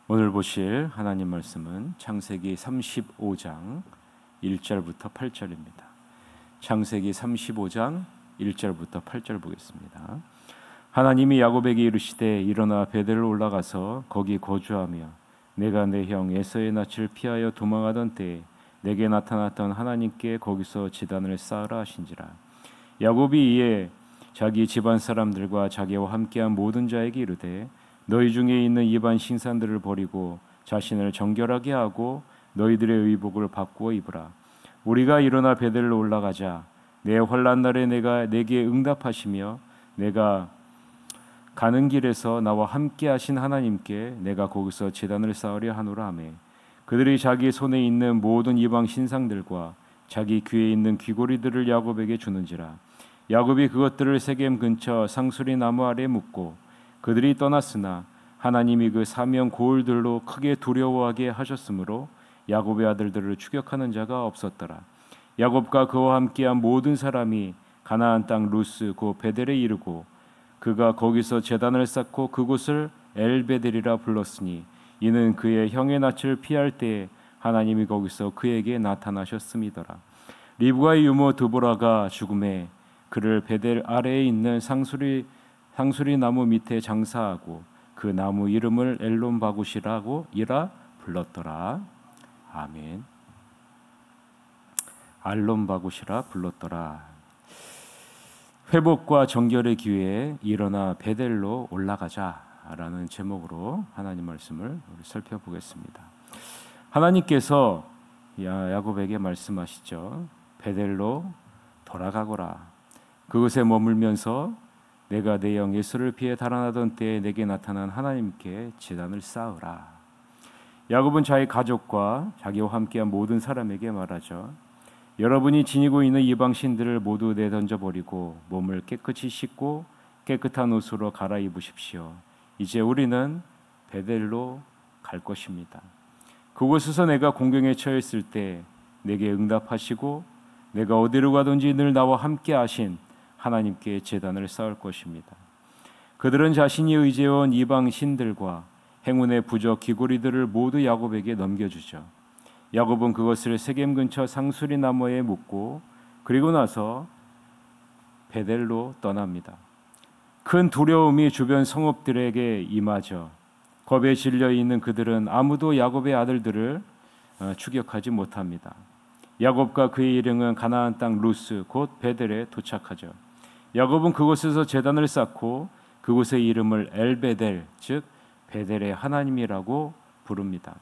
오늘 보실 하나님 말씀은 창세기 35장 1절부터 8절입니다. 창세기 35장 1절부터 8절 보겠습니다. 하나님이 야곱에게 이르시되 일어나 베델로 올라가서 거기 거주하며 내가 내 형 에서의 낯을 피하여 도망하던 때에 내게 나타났던 하나님께 거기서 지단을 쌓으라 하신지라. 야곱이 이에 자기 집안 사람들과 자기와 함께한 모든 자에게 이르되 너희 중에 있는 이방 신상들을 버리고 자신을 정결하게 하고 너희들의 의복을 바꾸어 입으라. 우리가 일어나 베델로 올라가자. 내 환난 날에 내게 응답하시며 내가 가는 길에서 나와 함께 하신 하나님께 내가 거기서 제단을 쌓으려 하노라 하매 그들이 자기 손에 있는 모든 이방 신상들과 자기 귀에 있는 귀고리들을 야곱에게 주는지라. 야곱이 그것들을 세겜 근처 상수리 나무 아래 묻고 그들이 떠났으나 하나님이 그 사면 고을들로 크게 두려워하게 하셨으므로 야곱의 아들들을 추격하는 자가 없었더라. 야곱과 그와 함께한 모든 사람이 가나안 땅 루스 곧 베델에 이르고 그가 거기서 제단을 쌓고 그곳을 엘베델이라 불렀으니 이는 그의 형의 낯을 피할 때에 하나님이 거기서 그에게 나타나셨음이더라. 리브가의 유모 드보라가 죽음에 그를 베델 아래에 있는 상수리 나무 밑에 장사하고 그 나무 이름을 엘론바굿이라고 이라 불렀더라. 아멘. 알론바굿이라 불렀더라. 회복과 정결의 기회에 일어나 베델로 올라가자라는 제목으로 하나님 말씀을 살펴보겠습니다. 하나님께서 야곱에게 말씀하시죠. 베델로 돌아가거라. 그곳에 머물면서 내가 내 영 에서를 피해 달아나던 때에 내게 나타난 하나님께 제단을 쌓으라. 야곱은 자기 가족과 자기와 함께한 모든 사람에게 말하죠. 여러분이 지니고 있는 이방 신들을 모두 내던져 버리고 몸을 깨끗이 씻고 깨끗한 옷으로 갈아입으십시오. 이제 우리는 베델로 갈 것입니다. 그곳에서 내가 공경에 처했을 때 내게 응답하시고 내가 어디로 가든지 늘 나와 함께 하신 하나님께 제단을 쌓을 것입니다. 그들은 자신이 의지해온 이방 신들과 행운의 부적 귀고리들을 모두 야곱에게 넘겨주죠. 야곱은 그것을 세겜 근처 상수리 나무에 묻고 그리고 나서 베델로 떠납니다. 큰 두려움이 주변 성읍들에게 임하죠. 겁에 질려 있는 그들은 아무도 야곱의 아들들을 추격하지 못합니다. 야곱과 그의 일행은 가나안 땅 루스 곧 베델에 도착하죠. 야곱은 그곳에서 제단을 쌓고 그곳의 이름을 엘베델 즉 베델의 하나님이라고 부릅니다.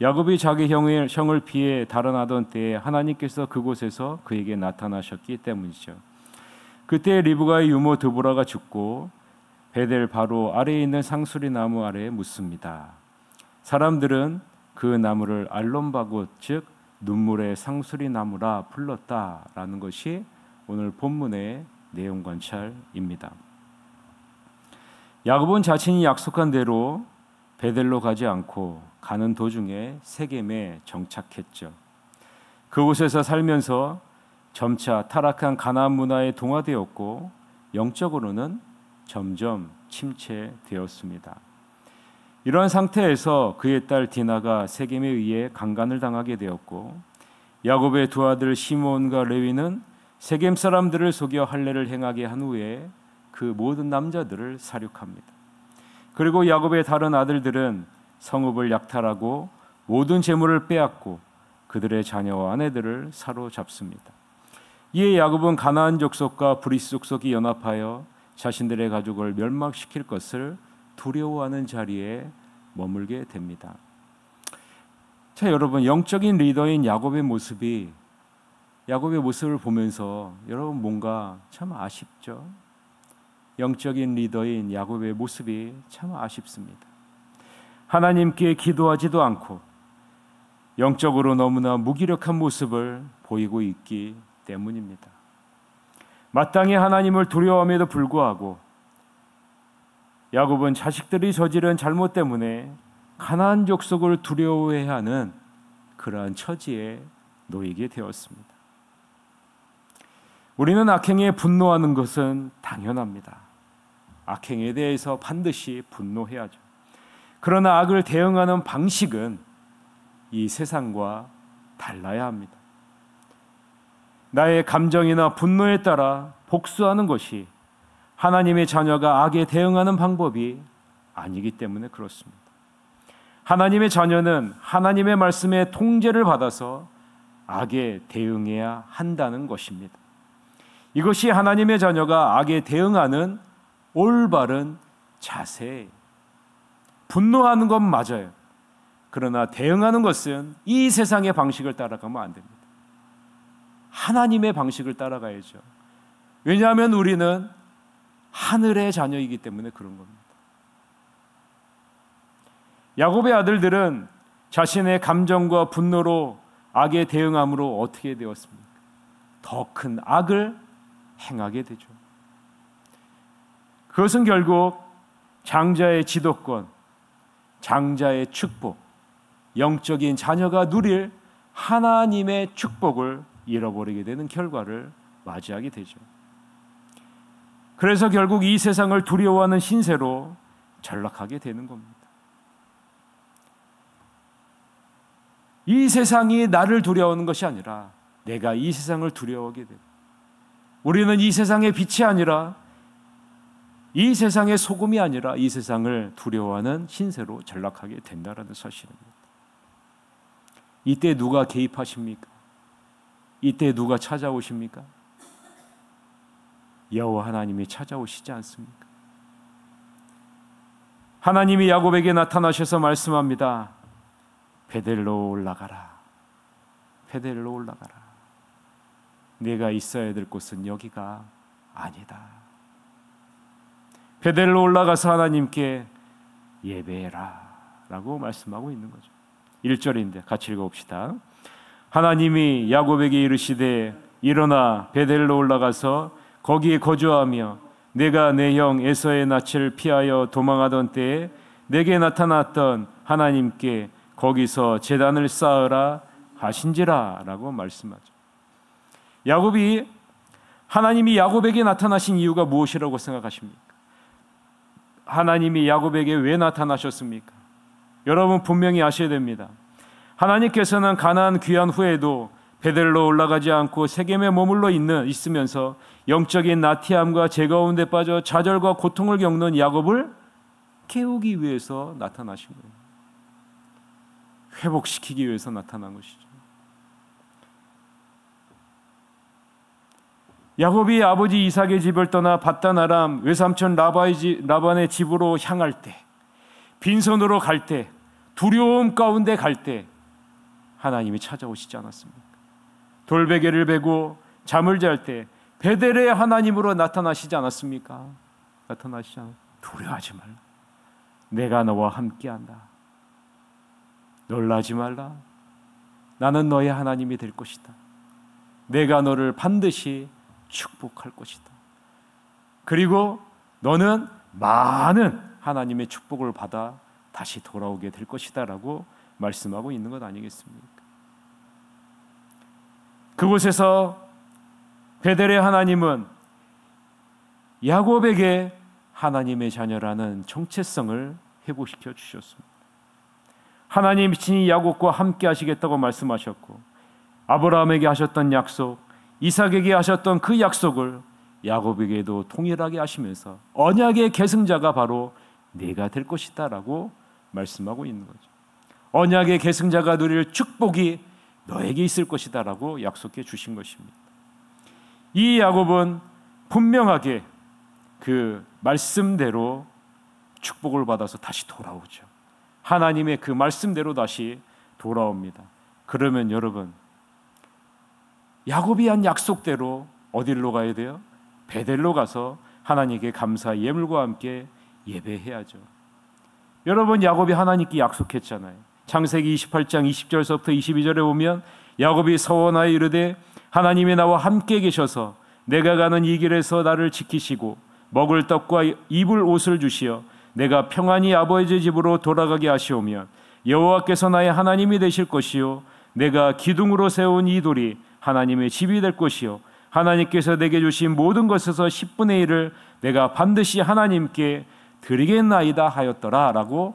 야곱이 자기 형을 피해 달아나던 때에 하나님께서 그곳에서 그에게 나타나셨기 때문이죠. 그때 리브가의 유모 드보라가 죽고 베델 바로 아래에 있는 상수리 나무 아래에 묻습니다. 사람들은 그 나무를 알론바굿 즉 눈물의 상수리 나무라 불렀다라는 것이 오늘 본문의 내용 관찰입니다. 야곱은 자신이 약속한 대로 베델로 가지 않고 가는 도중에 세겜에 정착했죠. 그곳에서 살면서 점차 타락한 가나안 문화에 동화되었고 영적으로는 점점 침체되었습니다. 이런 상태에서 그의 딸 디나가 세겜에 의해 강간을 당하게 되었고 야곱의 두 아들 시몬과 레위는 세겜 사람들을 속여 할례를 행하게 한 후에 그 모든 남자들을 살육합니다. 그리고 야곱의 다른 아들들은 성읍을 약탈하고 모든 재물을 빼앗고 그들의 자녀와 아내들을 사로잡습니다. 이에 야곱은 가나안 족속과 브리스 족속이 연합하여 자신들의 가족을 멸망시킬 것을 두려워하는 자리에 머물게 됩니다. 자, 여러분, 영적인 리더인 야곱의 모습을 보면서 여러분 뭔가 참 아쉽죠? 영적인 리더인 야곱의 모습이 참 아쉽습니다. 하나님께 기도하지도 않고 영적으로 너무나 무기력한 모습을 보이고 있기 때문입니다. 마땅히 하나님을 두려워함에도 불구하고 야곱은 자식들이 저지른 잘못 때문에 가나안 족속을 두려워해야 하는 그러한 처지에 놓이게 되었습니다. 우리는 악행에 분노하는 것은 당연합니다. 악행에 대해서 반드시 분노해야죠. 그러나 악을 대응하는 방식은 이 세상과 달라야 합니다. 나의 감정이나 분노에 따라 복수하는 것이 하나님의 자녀가 악에 대응하는 방법이 아니기 때문에 그렇습니다. 하나님의 자녀는 하나님의 말씀에 통제를 받아서 악에 대응해야 한다는 것입니다. 이것이 하나님의 자녀가 악에 대응하는 올바른 자세예요. 분노하는 건 맞아요. 그러나 대응하는 것은 이 세상의 방식을 따라가면 안 됩니다. 하나님의 방식을 따라가야죠. 왜냐하면 우리는 하늘의 자녀이기 때문에 그런 겁니다. 야곱의 아들들은 자신의 감정과 분노로 악에 대응함으로 어떻게 되었습니까? 더 큰 악을 행하게 되죠. 그것은 결국 장자의 지도권, 장자의 축복, 영적인 자녀가 누릴 하나님의 축복을 잃어버리게 되는 결과를 맞이하게 되죠. 그래서 결국 이 세상을 두려워하는 신세로 전락하게 되는 겁니다. 이 세상이 나를 두려워하는 것이 아니라 내가 이 세상을 두려워하게 돼요. 우리는 이 세상의 빛이 아니라, 이 세상의 소금이 아니라 이 세상을 두려워하는 신세로 전락하게 된다는 사실입니다. 이때 누가 개입하십니까? 이때 누가 찾아오십니까? 여호와 하나님이 찾아오시지 않습니까? 하나님이 야곱에게 나타나셔서 말씀합니다. 베델로 올라가라. 베델로 올라가라. 네가 있어야 될 곳은 여기가 아니다. 베델로 올라가서 하나님께 예배해라 라고 말씀하고 있는 거죠. 1절인데 같이 읽어봅시다. 하나님이 야곱에게 이르시되 일어나 베델로 올라가서 거기에 거주하며 내가 내 형 에서의 낯을 피하여 도망하던 때에 내게 나타났던 하나님께 거기서 제단을 쌓으라 하신지라 라고 말씀하죠. 야곱이, 하나님이 야곱에게 나타나신 이유가 무엇이라고 생각하십니까? 하나님이 야곱에게 왜 나타나셨습니까? 여러분 분명히 아셔야 됩니다. 하나님께서는 가나안 귀환 후에도 베델로 올라가지 않고 세겜에 머물러 있으면서 영적인 나티함과 죄 가운데 빠져 좌절과 고통을 겪는 야곱을 깨우기 위해서 나타나신 거예요. 회복시키기 위해서 나타난 것이죠. 야곱이 아버지 이삭의 집을 떠나 밧단 아람 외삼촌 라반의 집으로 향할 때, 빈손으로 갈 때, 두려움 가운데 갈 때 하나님이 찾아오시지 않았습니까? 돌베개를 베고 잠을 잘 때 베델의 하나님으로 나타나시지 않았습니까? 나타나시지 않아. 두려워하지 말라. 내가 너와 함께한다. 놀라지 말라. 나는 너의 하나님이 될 것이다. 내가 너를 반드시 축복할 것이다. 그리고 너는 많은 하나님의 축복을 받아 다시 돌아오게 될 것이다 라고 말씀하고 있는 것 아니겠습니까? 그곳에서 베델의 하나님은 야곱에게 하나님의 자녀라는 정체성을 회복시켜 주셨습니다. 하나님이 친히 야곱과 함께 하시겠다고 말씀하셨고, 아브라함에게 하셨던 약속, 이삭에게 하셨던 그 약속을 야곱에게도 동일하게 하시면서 언약의 계승자가 바로 네가 될 것이다 라고 말씀하고 있는 거죠. 언약의 계승자가 누릴 축복이 너에게 있을 것이다 라고 약속해 주신 것입니다. 이 야곱은 분명하게 그 말씀대로 축복을 받아서 다시 돌아오죠. 하나님의 그 말씀대로 다시 돌아옵니다. 그러면 여러분, 야곱이 한 약속대로 어디로 가야 돼요? 베델로 가서 하나님께 감사 예물과 함께 예배해야죠. 여러분, 야곱이 하나님께 약속했잖아요. 창세기 28장 20절서부터 22절에 보면 야곱이 서원하여 이르되 하나님이 나와 함께 계셔서 내가 가는 이 길에서 나를 지키시고 먹을 떡과 입을 옷을 주시어 내가 평안히 아버지 집으로 돌아가게 하시오면 여호와께서 나의 하나님이 되실 것이요 내가 기둥으로 세운 이 돌이 하나님의 집이 될 것이요 하나님께서 내게 주신 모든 것에서 10분의 1을 내가 반드시 하나님께 드리겠나이다 하였더라 라고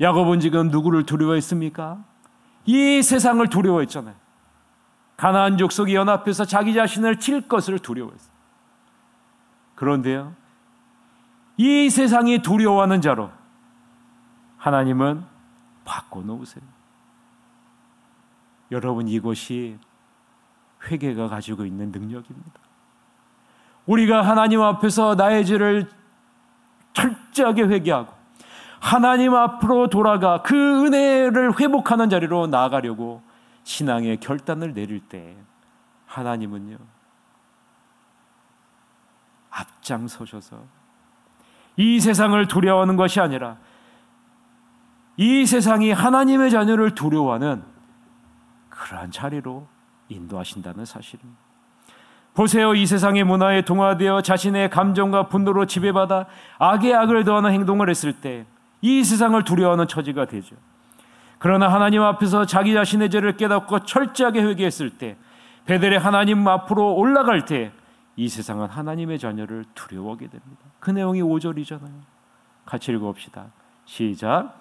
야곱은 지금 누구를 두려워했습니까? 이 세상을 두려워했잖아요. 가나안 족속이 연합해서 자기 자신을 칠 것을 두려워했어요. 그런데요, 이 세상이 두려워하는 자로 하나님은 바꿔놓으세요. 여러분, 이것이 회개가 가지고 있는 능력입니다. 우리가 하나님 앞에서 나의 죄를 철저하게 회개하고 하나님 앞으로 돌아가 그 은혜를 회복하는 자리로 나아가려고 신앙의 결단을 내릴 때 하나님은요, 앞장서셔서 이 세상을 두려워하는 것이 아니라 이 세상이 하나님의 자녀를 두려워하는 그러한 자리로 인도하신다는 사실입니다. 보세요. 이 세상의 문화에 동화되어 자신의 감정과 분노로 지배받아 악에 악을 더하는 행동을 했을 때 이 세상을 두려워하는 처지가 되죠. 그러나 하나님 앞에서 자기 자신의 죄를 깨닫고 철저하게 회개했을 때, 베델의 하나님 앞으로 올라갈 때 이 세상은 하나님의 자녀를 두려워하게 됩니다. 그 내용이 5절이잖아요. 같이 읽어봅시다. 시작.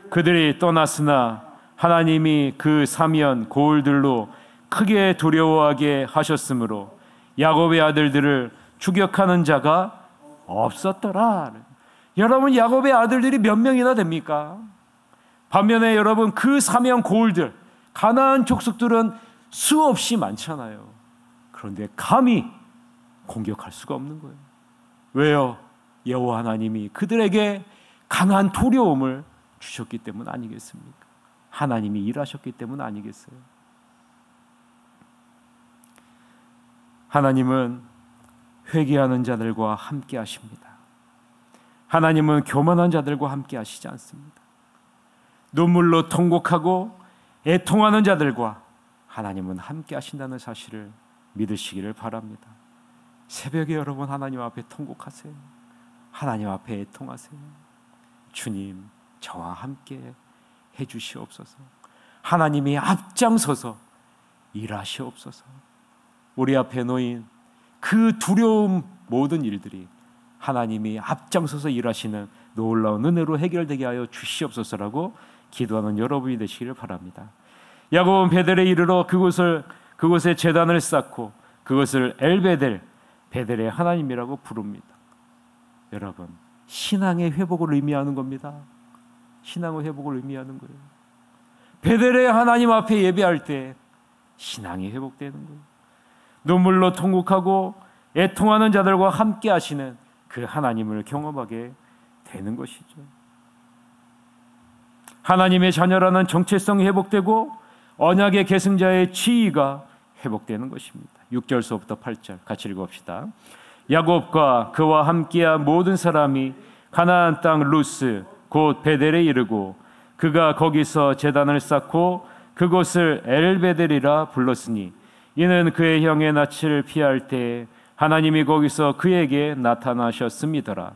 그들이 떠났으나 하나님이 그 사면 고을들로 크게 두려워하게 하셨으므로 야곱의 아들들을 추격하는 자가 없었더라. 여러분, 야곱의 아들들이 몇 명이나 됩니까? 반면에 여러분, 그 사면 고을들, 가나안 족속들은 수없이 많잖아요. 그런데 감히 공격할 수가 없는 거예요. 왜요? 여호와 하나님이 그들에게 강한 두려움을 주셨기 때문 아니겠습니까? 하나님이 일하셨기 때문 아니겠어요? 하나님은 회개하는 자들과 함께 하십니다. 하나님은 교만한 자들과 함께 하시지 않습니다. 눈물로 통곡하고 애통하는 자들과 하나님은 함께 하신다는 사실을 믿으시기를 바랍니다. 새벽에 여러분, 하나님 앞에 통곡하세요. 하나님 앞에 애통하세요. 주님, 저와 함께 해주시옵소서. 하나님이 앞장서서 일하시옵소서. 우리 앞에 놓인 그 두려움 모든 일들이 하나님이 앞장서서 일하시는 놀라운 은혜로 해결되게 하여 주시옵소서라고 기도하는 여러분이 되시기를 바랍니다. 야곱은 베델에 이르러 그곳에 제단을 쌓고 그것을 엘베델, 베델의 하나님이라고 부릅니다. 여러분, 신앙의 회복을 의미하는 겁니다. 신앙의 회복을 의미하는 거예요. 베델의 하나님 앞에 예배할 때 신앙이 회복되는 거예요. 눈물로 통곡하고 애통하는 자들과 함께 하시는 그 하나님을 경험하게 되는 것이죠. 하나님의 자녀라는 정체성이 회복되고 언약의 계승자의 지위가 회복되는 것입니다. 6절서부터 8절 같이 읽어봅시다. 야곱과 그와 함께한 모든 사람이 가나안 땅 루스 곧 베델에 이르고 그가 거기서 제단을 쌓고 그곳을 엘베델이라 불렀으니 이는 그의 형의 낯을 피할 때 하나님이 거기서 그에게 나타나셨음이더라.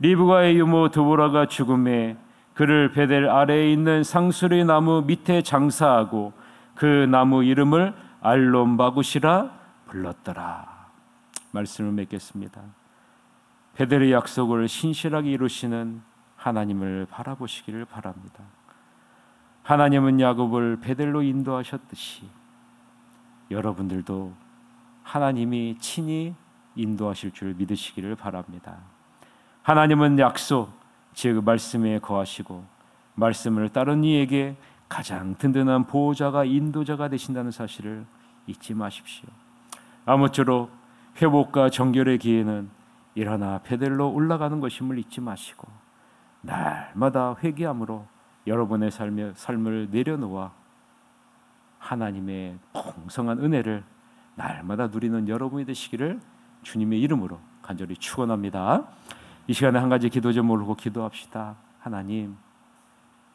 리브가의 유모 드보라가 죽음에 그를 베델 아래에 있는 상수리 나무 밑에 장사하고 그 나무 이름을 알론바굿이라 불렀더라. 말씀을 맺겠습니다. 베델의 약속을 신실하게 이루시는 하나님을 바라보시기를 바랍니다. 하나님은 야곱을 베델로 인도하셨듯이 여러분들도 하나님이 친히 인도하실 줄 믿으시기를 바랍니다. 하나님은 약속, 즉 말씀에 거하시고 말씀을 따른 이에게 가장 든든한 보호자가 인도자가 되신다는 사실을 잊지 마십시오. 아무쪼록 회복과 정결의 기회는 일어나 베델로 올라가는 것임을 잊지 마시고 날마다 회개함으로 여러분의 삶을 내려놓아 하나님의 풍성한 은혜를 날마다 누리는 여러분이 되시기를 주님의 이름으로 간절히 축원합니다. 이 시간에 한 가지 기도 좀 올리고 기도합시다. 하나님,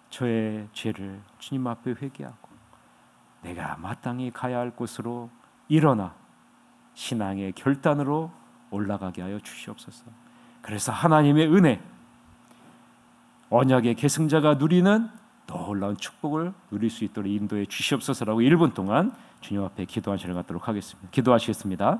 저의 죄를 주님 앞에 회개하고 내가 마땅히 가야 할 곳으로 일어나 신앙의 결단으로 올라가게 하여 주시옵소서. 그래서 하나님의 은혜, 언약의 계승자가 누리는 놀라운 축복을 누릴 수 있도록 인도해 주시옵소서라고 1분 동안 주님 앞에 기도한 시간을 갖도록 하겠습니다. 기도하시겠습니다.